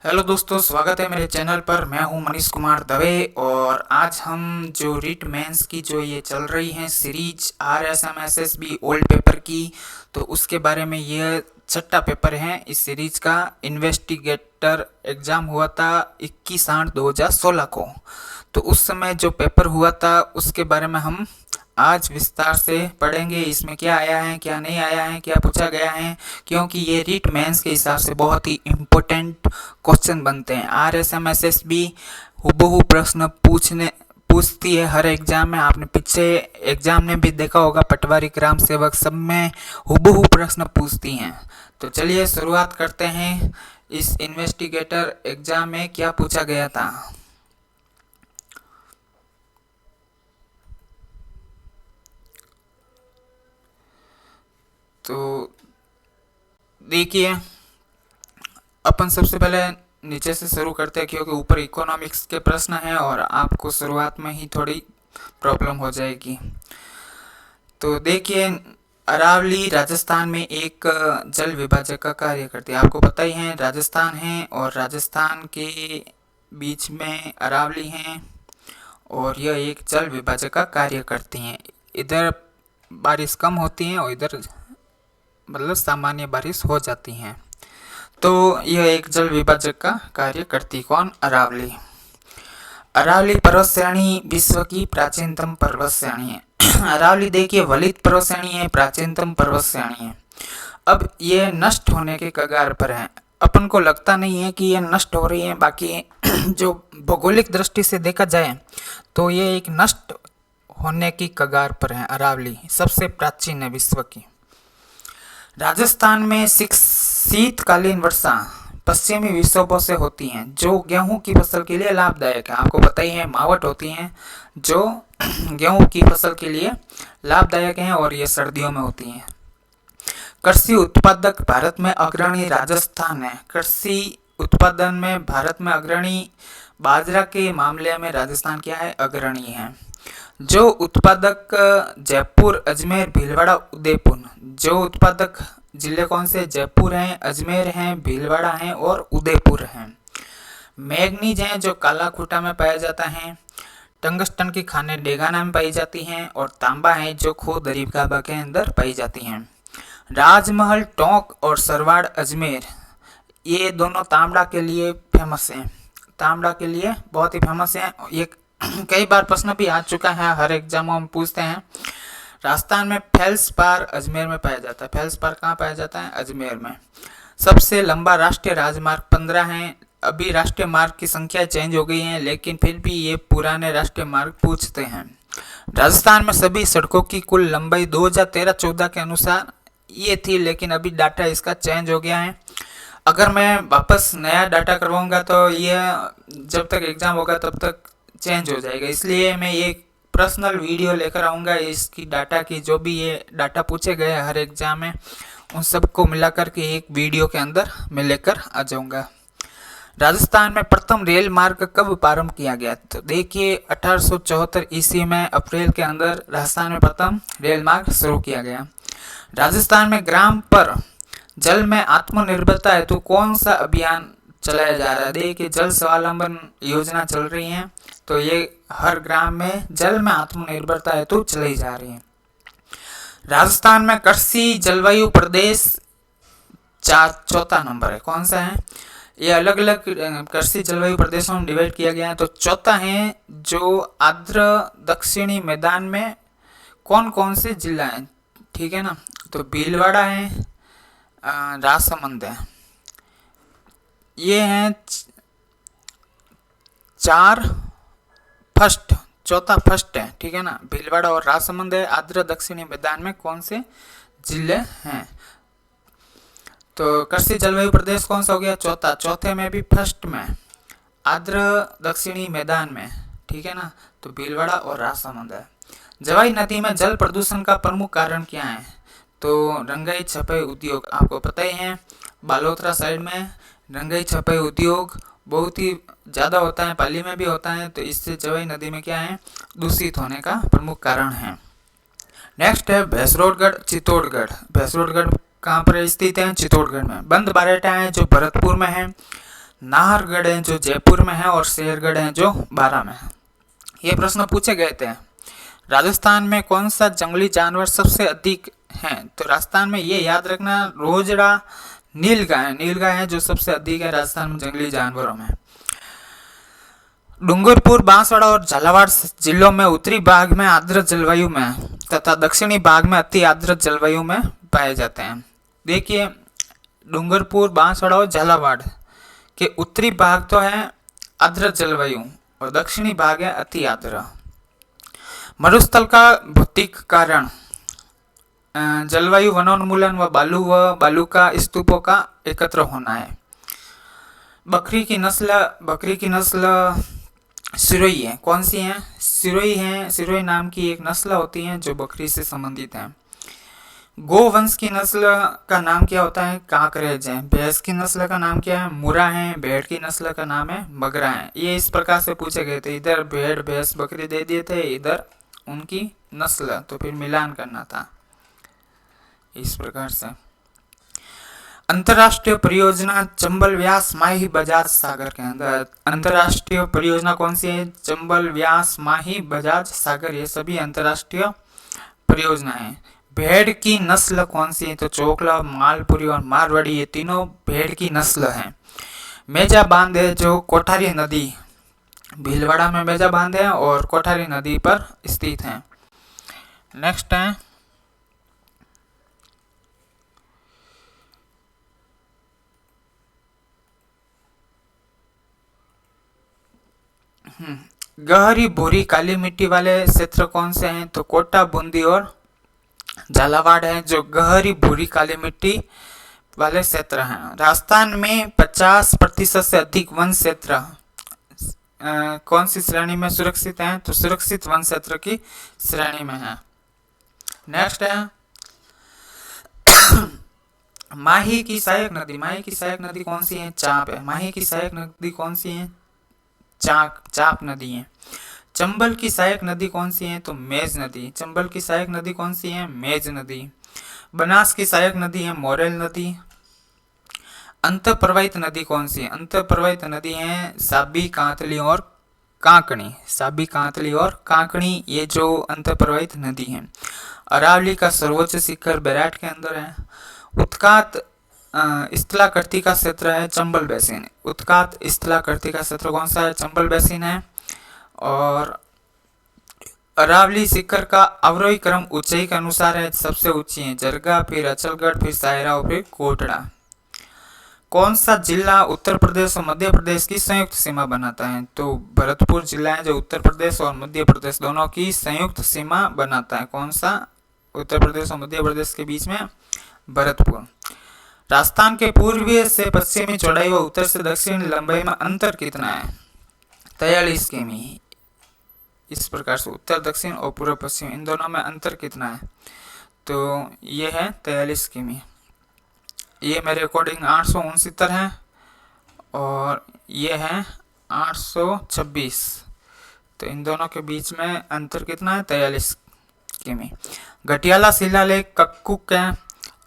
Hello दोस्तों, स्वागत है मेरे चैनल पर। मैं हूं मनीष कुमार दवे और आज हम जो रीट मेंस की जो ये चल रही है सीरीज RSMSSB ओल्ड पेपर की, तो उसके बारे में ये छठा पेपर है इस सीरीज का। इन्वेस्टिगेटर एग्ज़ाम हुआ था 21/8/2016 को। तो उस समय जो पेपर हुआ था उसके बारे में हम आज विस्तार से पढ़ेंगे। इसमें क्या आया है, क्या नहीं आया है, क्या पूछा गया है, क्योंकि ये रीट मेंस के हिसाब से बहुत ही इम्पोर्टेंट क्वेश्चन बनते हैं। RSMSSB हुबहू प्रश्न पूछती है हर एग्जाम में। आपने पीछे एग्जाम में भी देखा होगा, पटवारी, ग्राम सेवक, सब में हुबहू प्रश्न पूछती हैं। तो चलिए शुरुआत करते हैं। इस इन्वेस्टिगेटर एग्जाम में क्या पूछा गया था। तो देखिए, अपन सबसे पहले नीचे से शुरू करते हैं, क्योंकि ऊपर इकोनॉमिक्स के प्रश्न हैं और आपको शुरुआत में ही थोड़ी प्रॉब्लम हो जाएगी। तो देखिए, अरावली राजस्थान में एक जल विभाजक का कार्य करती है। आपको पता ही है, राजस्थान है और राजस्थान के बीच में अरावली है और यह एक जल विभाजक का कार्य करती हैं। इधर बारिश कम होती है और इधर मतलब सामान्य बारिश हो जाती हैं। तो यह एक जल विभाजक का कार्य करती कौन? अरावली। अरावली पर्वत श्रेणी विश्व की प्राचीनतम पर्वत श्रेणी है। अरावली देखिए वलित पर्वत श्रेणी है, प्राचीनतम पर्वत श्रेणी है। अब ये नष्ट होने के कगार पर है। अपन को लगता नहीं है कि ये नष्ट हो रही है, बाकी जो भौगोलिक दृष्टि से देखा जाए तो ये एक नष्ट होने की कगार पर है। अरावली सबसे प्राचीन है विश्व की। राजस्थान में शीतकालीन वर्षा पश्चिमी विक्षोभों से होती हैं, जो गेहूं की फसल के लिए लाभदायक है। आपको पता ही है, मावट होती हैं जो गेहूं की फसल के लिए लाभदायक हैं और ये सर्दियों में होती हैं। कृषि उत्पादक भारत में अग्रणी राजस्थान है। कृषि उत्पादन में भारत में अग्रणी, बाजरा के मामले में राजस्थान क्या है? अग्रणी है। जो उत्पादक जयपुर, अजमेर, भीलवाड़ा, उदयपुर। जो उत्पादक जिले कौन से? जयपुर हैं, अजमेर हैं, भीलवाड़ा हैं और उदयपुर हैं। मैग्नीज हैं जो कालाखूटा में पाया जाता है। टंगस्टन की खानें डेगाना में पाई जाती हैं और तांबा है जो खो दरीबगाबा के अंदर पाई जाती हैं। राजमहल, टोंक और सरवाड़, अजमेर, ये दोनों तांबा के लिए फेमस हैं। तांबा के लिए बहुत ही फेमस हैं। ये कई बार प्रश्न भी आ चुका है, हर एग्जामों में पूछते हैं। राजस्थान में फेल्सपार अजमेर में पाया जाता है। फेल्सपार कहाँ पाया जाता है? अजमेर में। सबसे लंबा राष्ट्रीय राजमार्ग 15 है। अभी राष्ट्रीय मार्ग की संख्या चेंज हो गई है, लेकिन फिर भी ये पुराने राष्ट्रीय मार्ग पूछते हैं। राजस्थान में सभी सड़कों की कुल लंबाई 2013-14 के अनुसार ये थी, लेकिन अभी डाटा इसका चेंज हो गया है। अगर मैं वापस नया डाटा करवाऊंगा तो ये जब तक एग्जाम होगा तब तक चेंज हो जाएगा। इसलिए मैं ये पर्सनल वीडियो लेकर आऊँगा इसकी डाटा की। जो भी ये डाटा पूछे गए हर एग्जाम में, उन सबको मिलाकर के एक वीडियो के अंदर मैं लेकर आ जाऊँगा। राजस्थान में प्रथम रेल मार्ग कब प्रारंभ किया गया? तो देखिए 1874 ईस्वी में अप्रैल के अंदर राजस्थान में प्रथम रेल मार्ग शुरू किया गया। राजस्थान में ग्राम पर जल में आत्मनिर्भरता हेतु कौन सा अभियान चलाया जा रहा है? देखिए जल स्वावलंबन योजना चल रही है, तो ये हर ग्राम में जल में आत्मनिर्भरता हेतु चलाई जा रही है। राजस्थान में कृषि जलवायु प्रदेश चौथा नंबर है। कौन सा है? ये अलग अलग कृषि जलवायु प्रदेशों में डिवाइड किया गया है। तो चौथा है जो आर्द्र दक्षिणी मैदान में कौन कौन से जिला हैं, ठीक है ना? तो भीलवाड़ा है, राजसमंद है, ये हैं चार फर्स्ट, चौथा फर्स्ट है, ठीक है ना? भीलवाड़ा और राजसमंद है। आर्द्र दक्षिणी मैदान में कौन से जिले हैं? तो कृषि जलवायु प्रदेश कौन सा हो गया? चौथा। चौथे में भी फर्स्ट में आर्द्र दक्षिणी मैदान में, ठीक है ना? तो भीलवाड़ा और राजसमंद है। जवाई नदी में जल प्रदूषण का प्रमुख कारण क्या है? तो रंगाई छपाई उद्योग। आपको पता ही है, बालोतरा साइड में रंगाई छपाई उद्योग बहुत ही ज़्यादा होता है, पाली में भी होता है। तो इससे जवाई नदी में क्या है? दूषित होने का प्रमुख कारण है। नेक्स्ट है भैंसरोडगढ़, चित्तौड़गढ़। भैंसरोडगढ़ कहाँ पर स्थित है? चित्तौड़गढ़ में। बंद बारेटा है जो भरतपुर में है। नाहरगढ़ है जो जयपुर में है और शेरगढ़ है जो बारां में है। ये प्रश्न पूछे गए थे। राजस्थान में कौन सा जंगली जानवर सबसे अधिक है? तो राजस्थान में ये याद रखना, रोजड़ा नीलगाय है जो सबसे अधिक है राजस्थान में जंगली जानवरों में। डूंगरपुर, बांसवाड़ा और झालावाड़ जिलों में उत्तरी भाग में आर्द्र जलवायु में तथा दक्षिणी भाग में अति आर्द्र जलवायु में पाए जाते हैं। देखिए, डूंगरपुर, बांसवाड़ा और झालावाड़ के उत्तरी भाग तो है आर्द्र जलवायु और दक्षिणी भाग है अति आर्द्र। मरुस्थल का भौतिक कारण जलवायु, वनोन्मूलन व बालू का स्तूपों का एकत्र होना है। बकरी की नस्ल सिरोही है। कौन सी है? सिरोही है। सिरोही नाम की एक नस्ल होती है जो बकरी से संबंधित है। गोवंश की नस्ल का नाम क्या होता है? कांकरेज है। भैंस की नस्ल का नाम क्या है? मुरा है। भेड़ की नस्ल का नाम है बगरा है। ये इस प्रकार से पूछे गए थे, इधर भेड़ भैंस बकरी दे दिए थे, इधर उनकी नस्ल, तो फिर मिलान करना था इस प्रकार से। अंतरराष्ट्रीय परियोजना चंबल व्यास माही बजाज सागर के अंदर, अंतरराष्ट्रीय परियोजना कौन सी है? चंबल व्यास माही बजाज सागर, ये सभी अंतरराष्ट्रीय परियोजना है। भेड़ की नस्ल कौन सी है? तो चोकला, मालपुरी और मारवाड़ी, ये तीनों भेड़ की नस्ल है। मेजा बांध है जो कोठारी नदी, भीलवाड़ा में मेजा बांध है और कोठारी नदी पर स्थित है। नेक्स्ट है गहरी भूरी काली मिट्टी वाले क्षेत्र कौन से हैं? तो कोटा, बूंदी और झालावाड़ है जो गहरी भूरी काली मिट्टी वाले क्षेत्र हैं। राजस्थान में 50% से अधिक वन क्षेत्र कौन सी श्रेणी में सुरक्षित हैं? तो सुरक्षित वन क्षेत्र की श्रेणी में है। नेक्स्ट है माही की सहायक नदी। माही की सहायक नदी कौन सी है? चाप है। माही की सहायक नदी कौन सी है? चाप नदी है। चंबल की सहायक नदी कौन सी है? तो मेज नदी। चंबल की सहायक नदी कौन सी है? मेज नदी। बनास की सहायक नदी है मोरेल नदी। अंतःप्रवाहित नदी कौन सी है? अंतःप्रवाहित नदी है साबी, कांतली और कांकणी। साबी, कांतली और कांकणी, ये जो अंतःप्रवाहित नदी है। अरावली का सर्वोच्च शिखर बैराट के अंदर है। उत्कात स्थलाकृति का क्षेत्र है चंबल बेसिन। उत्कात स्थलाकृति का क्षेत्र कौन सा है? चंबल बेसिन है। और अरावली शिखर का अवरोही क्रम ऊंचाई के अनुसार है। सबसे ऊंची है जरगा, फिर अचलगढ़, फिर सायरा और फिर कोटड़ा। कौन सा जिला उत्तर प्रदेश और मध्य प्रदेश की संयुक्त सीमा बनाता है? तो भरतपुर जिला है जो उत्तर प्रदेश और मध्य प्रदेश दोनों की संयुक्त सीमा बनाता है। कौन सा? उत्तर प्रदेश और मध्य प्रदेश के बीच में भरतपुर। राजस्थान के पूर्वी से पश्चिमी चौड़ाई व उत्तर से दक्षिण लंबाई में अंतर कितना है? 43 किमी। इस प्रकार से उत्तर दक्षिण और पूर्व पश्चिम इन दोनों में अंतर कितना है? तो ये है 43 किमी। ये मेरे अकॉर्डिंग 869 है और ये है 826। तो इन दोनों के बीच में अंतर कितना है? 43 किमी। घटियाला शिलालेख कक्कुक है।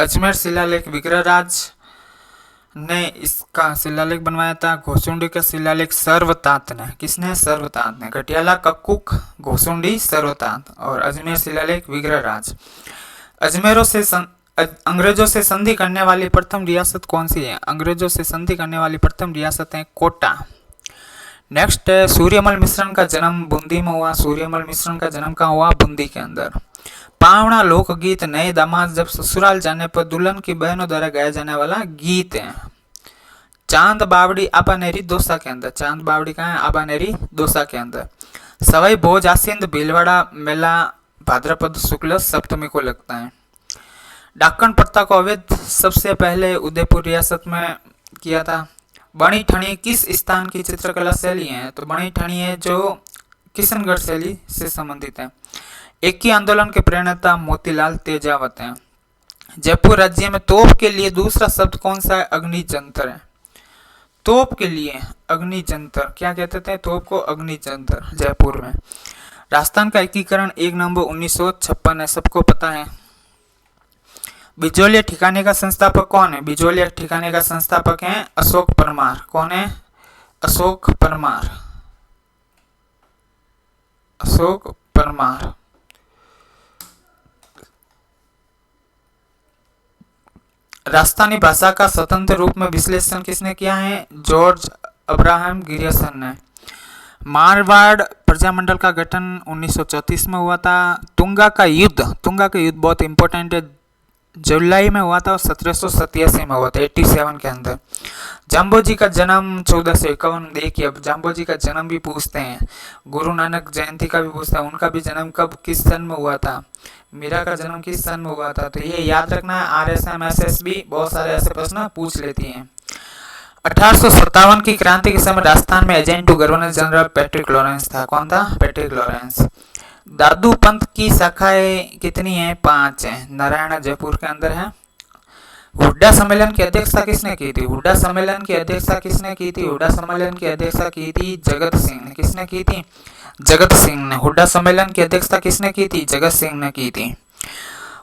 अजमेर शिलालेख विग्रहराज ने इसका शिलालेख बनवाया था। घोसुंडी का शिलालेख सर्वतात ने। किसने? सर्वतात ने। घटियाला, कक्कुक, घोसुंडी, सर्वतात और अजमेर शिलालेख विग्रहराज। अंग्रेजों से संधि करने वाली प्रथम रियासत कौन सी है? अंग्रेजों से संधि करने वाली प्रथम रियासत है कोटा। नेक्स्ट है सूर्यमल मिश्रण का जन्म बूंदी में हुआ। सूर्यमल मिश्रण का जन्म कहाँ हुआ? बूंदी के अंदर। पावना लोकगीत नए दामाद जब ससुराल जाने पर दुल्हन की बहनों द्वारा गाया जाने वाला गीत है। चांद बावड़ी आबानेरी दोसा के अंदर। चांद बावड़ी कहाँ है? आबानेरी दोसा के अंदर। सवाई भोज आसीन भीलवाड़ा मेला भाद्रपद शुक्ल सप्तमी को लगता है। डाकन प्रथा को अवैध सबसे पहले उदयपुर रियासत में किया था। बणी ठणी किस स्थान की चित्रकला शैली है? तो बणी ठणी है जो किशनगढ़ शैली से संबंधित है। एक ही आंदोलन के प्रणेता मोतीलाल तेजावत हैं। जयपुर राज्य में तोप के लिए दूसरा शब्द कौन सा है? अग्निजंतर है। तोप के लिए अग्निजंतर, क्या कहते थे? तोप को अग्निजंतर। जयपुर में राजस्थान का एकीकरण 1 नवंबर 1956 है, सबको पता है। बिजोलिया ठिकाने का संस्थापक कौन है? बिजोलिया ठिकाने का संस्थापक है अशोक परमार। कौन है? अशोक परमार। अशोक परमार। राजस्थानी भाषा का स्वतंत्र रूप में विश्लेषण किसने किया है? जॉर्ज अब्राहम गिरियसन ने। मारवाड़ प्रजामंडल का गठन 1934 में हुआ था। तुंगा का युद्ध बहुत इंपॉर्टेंट है, जुलाई में हुआ था और 1787 में हुआ था, 87 के अंदर। जाम्बोजी का जन्म 1451। देखिए, अब जाम्बोजी का जन्म भी पूछते हैं, गुरु नानक जयंती का भी पूछता है, उनका भी जन्म कब, किस सन में हुआ था, मीरा का जन्म किस सन में हुआ था। तो ये याद रखना है, RSM SSB बहुत सारे ऐसे प्रश्न पूछ लेती हैं। 1857 की क्रांति के समय राजस्थान में agent to governor general Patrick Lawrence था। कौन था? Patrick Lawrence. दादू पंथ की शाखाएं कितनी हैं? 5 हैं। नारायण जयपुर के अंदर है। हुड्डा सम्मेलन की अध्यक्षता किसने की थी? हुड्डा सम्मेलन की अध्यक्षता किसने की थी? हुड्डा सम्मेलन की अध्यक्षता की थी जगत सिंह ने। किसने की थी? जगत सिंह ने। हुड्डा सम्मेलन की अध्यक्षता किसने की थी? जगत सिंह ने की थी।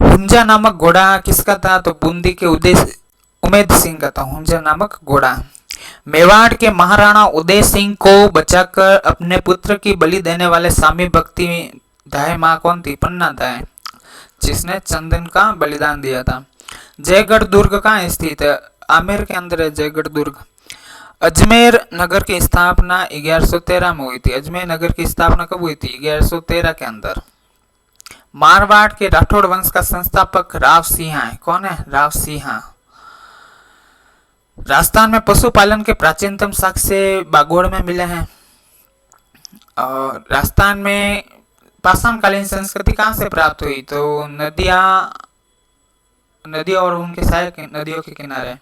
हुंजा नामक घोड़ा किसका था? तो बूंदी के उमेद सिंह का था हुंजा नामक घोड़ा। मेवाड़ के महाराणा उदय सिंह को बचाकर अपने पुत्र की बलि देने वाले स्वामी भक्ति दाई मां कौन थी? पन्ना दाई, जिसने चंदन का बलिदान दिया था। जयगढ़ दुर्ग कहाँ स्थित है? आमेर के अंदर है जयगढ़ दुर्ग। अजमेर नगर की स्थापना 1113 में हुई थी। अजमेर नगर की स्थापना कब हुई थी? 1113 के अंदर। मारवाड़ के राठौड़ वंश का संस्थापक राव सिंह है। कौन है? राव सिंह। राजस्थान में पशुपालन के प्राचीनतम साक्ष्य बागोड़ में मिले हैं। और राजस्थान में पाषाणकालीन संस्कृति कहाँ से प्राप्त हुई? तो नदियाँ और उनके सहायक नदियों के किनारे।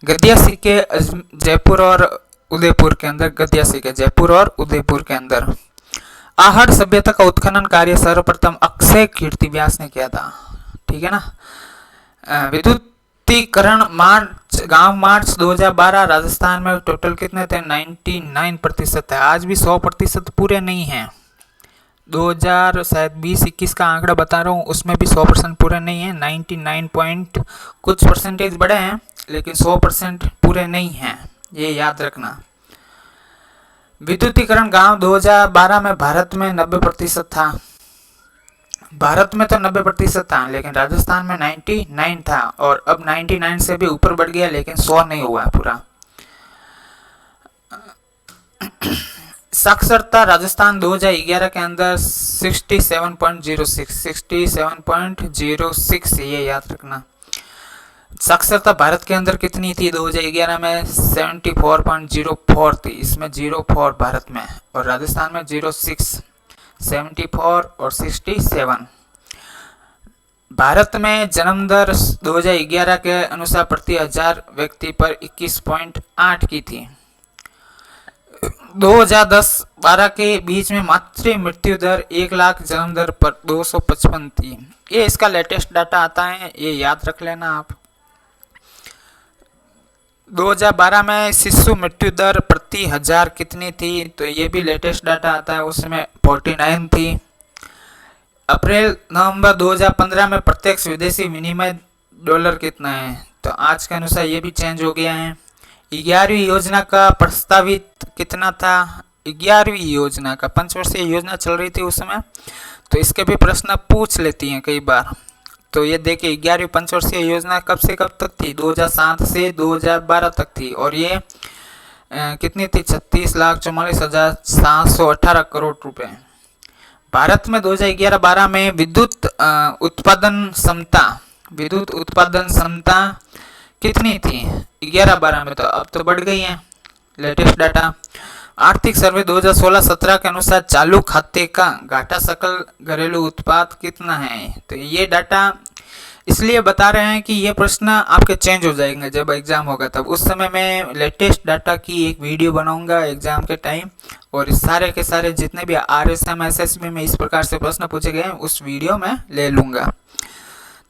गद्दिया सिक्के जयपुर और उदयपुर के अंदर। गद्दिया सिक्के जयपुर और उदयपुर के अंदर। आहड़ सभ्यता का उत्खनन कार्य सर्वप्रथम अक्षय कीर्तिव्यास ने किया था। ठीक है ना। विद्युतीकरण मार्च 2012 राजस्थान में टोटल कितने थे? 99% है। आज भी 100% पूरे नहीं हैं। 2020-21 का आंकड़ा बता रहा हूँ, उसमें भी 100% पूरे नहीं है। 99 पॉइंट कुछ परसेंटेज बड़े हैं, लेकिन 100% पूरे नहीं हैं, ये याद रखना। विद्युतीकरण गांव 2012 में भारत में 90% था। भारत में तो 90% था, लेकिन राजस्थान में 99 था, और अब 99 से भी ऊपर बढ़ गया, लेकिन 100 नहीं हुआ पूरा। साक्षरता राजस्थान 2011 के अंदर 67.06, ये याद रखना। साक्षरता भारत के अंदर कितनी थी? 2011 में 74.04 थी। इसमें 04 भारत में, और राजस्थान में 06, 74 और 67। भारत में जन्म दर 2011 के अनुसार प्रति 1000 व्यक्ति पर 21.8 की थी। 2010-12 के बीच में मातृ मृत्यु दर 1 लाख जन्म दर पर 255 थी। ये इसका लेटेस्ट डाटा आता है, ये याद रख लेना आप। 2012 में शिशु मृत्यु दर प्रति 1000 कितनी थी? तो ये भी लेटेस्ट डाटा आता है, उसमें 49 थी। अप्रैल-नवंबर 2015 में प्रत्यक्ष विदेशी विनिमय डॉलर कितना है? तो आज के अनुसार ये भी चेंज हो गया है। 11वीं योजना का प्रस्तावित कितना था? 11वीं योजना का, पंचवर्षीय योजना चल रही थी उस समय, तो इसके भी प्रश्न पूछ लेती हैं कई बार। तो ये देखिए, 11वीं पंचवर्षीय योजना कब से कब तक थी? 2007 से 2012 तक थी, और ये कितनी थी? 36,44,718 करोड़ रुपए। भारत में 2011-12 में विद्युत उत्पादन क्षमता कितनी थी? 11-12 में, तो अब तो बढ़ गई है, लेटेस्ट डाटा। आर्थिक सर्वे 2016-17 के अनुसार चालू खाते का घाटा सकल घरेलू उत्पाद कितना है? तो ये डाटा इसलिए बता रहे हैं कि ये प्रश्न आपके चेंज हो जाएंगे जब एग्जाम होगा, तब उस समय मैं लेटेस्ट डाटा की एक वीडियो बनाऊंगा एग्जाम के टाइम, और इस सारे के सारे जितने भी RSM SSB में इस प्रकार से प्रश्न पूछे गए उस वीडियो में ले लूँगा।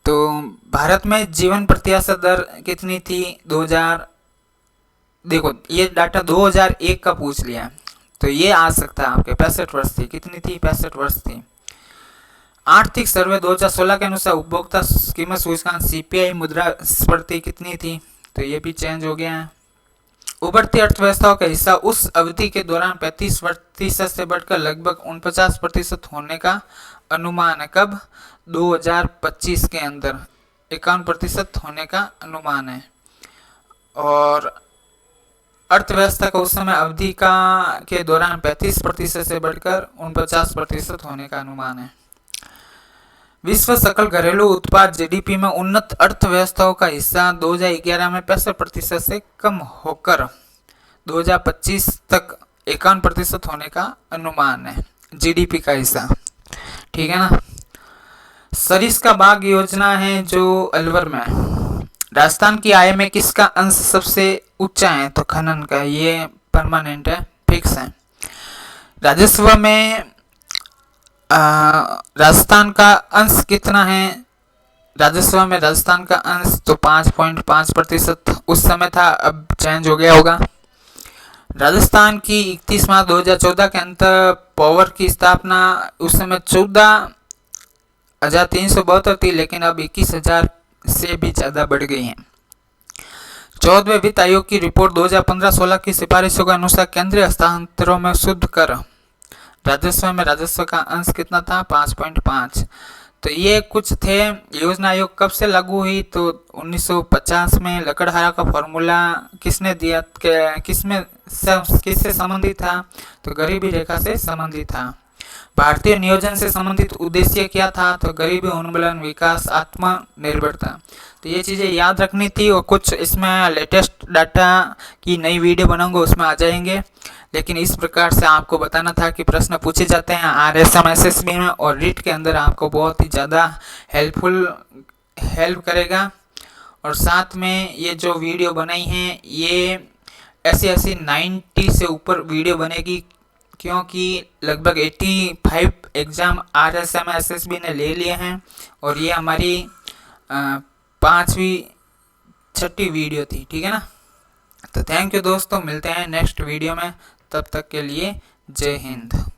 तो भारत में जीवन प्रत्याशा दर कितनी थी? 2000, देखो ये डाटा 2001 का पूछ लिया, तो ये आ सकता है आपके 65 वर्ष थी। कितनी थी? 65 वर्ष थी। आर्थिक सर्वे 2016 के अनुसार उपभोक्ता कीमत सूचकांक CPI मुद्रास्फीति कितनी थी? तो ये भी चेंज हो गया है। उभरती अर्थव्यवस्थाओं का हिस्सा उस अवधि के दौरान 35% से बढ़कर लगभग 49% होने का अनुमान है। कब? 2025 के अंदर 51% होने का अनुमान है। और अर्थव्यवस्था का उस समय अवधि का के दौरान 35% से बढ़कर 49% होने का अनुमान है। विश्व सकल घरेलू उत्पाद जीडीपी में उन्नत अर्थव्यवस्थाओं का हिस्सा 2011 में 65% से कम होकर 2025 तक 51% होने का अनुमान है जीडीपी का हिस्सा। ठीक है ना। सरिस्का बाग योजना है जो अलवर में। राजस्थान की आय में किसका अंश सबसे ऊंचा है? तो खनन का। ये परमानेंट है, फिक्स है। राजस्व में राजस्थान का अंश कितना है? राजस्व में राजस्थान का अंश तो 5.5% उस समय था, अब चेंज हो गया होगा। राजस्थान की 31 मार्च 2014 के अंतर पावर की स्थापना उस समय 14,372 थी, लेकिन अब 21,000 से भी ज़्यादा बढ़ गई है। 14वें वित्त आयोग की रिपोर्ट 2015-16 की सिफारिशों के अनुसार केंद्रीय हस्तांतरों में शुद्ध कर राजस्व में राजस्व का अंश कितना था? 5.5। तो ये कुछ थे। योजना आयोग कब से लागू हुई? तो 1950 में। लकड़हारा का फॉर्मूला किसने दिया? किससे संबंधित था? तो गरीबी रेखा से संबंधित था। भारतीय नियोजन से संबंधित उद्देश्य क्या था? तो गरीबी उन्मूलन, विकास, आत्मनिर्भरता। तो ये चीज़ें याद रखनी थी। और कुछ इसमें लेटेस्ट डाटा की नई वीडियो बनाऊंगा, उसमें आ जाएंगे। लेकिन इस प्रकार से आपको बताना था कि प्रश्न पूछे जाते हैं RSM SSB में, और रीट के अंदर आपको बहुत ही ज़्यादा हेल्प करेगा। और साथ में ये जो वीडियो बनाई है ये ऐसी 90 से ऊपर वीडियो बनेगी, क्योंकि लगभग 85 एग्ज़ाम RSM SSB ने ले लिए हैं। और ये हमारी 5वीं-6ठी वीडियो थी। ठीक है ना। तो थैंक यू दोस्तों, मिलते हैं नेक्स्ट वीडियो में। तब तक के लिए जय हिंद।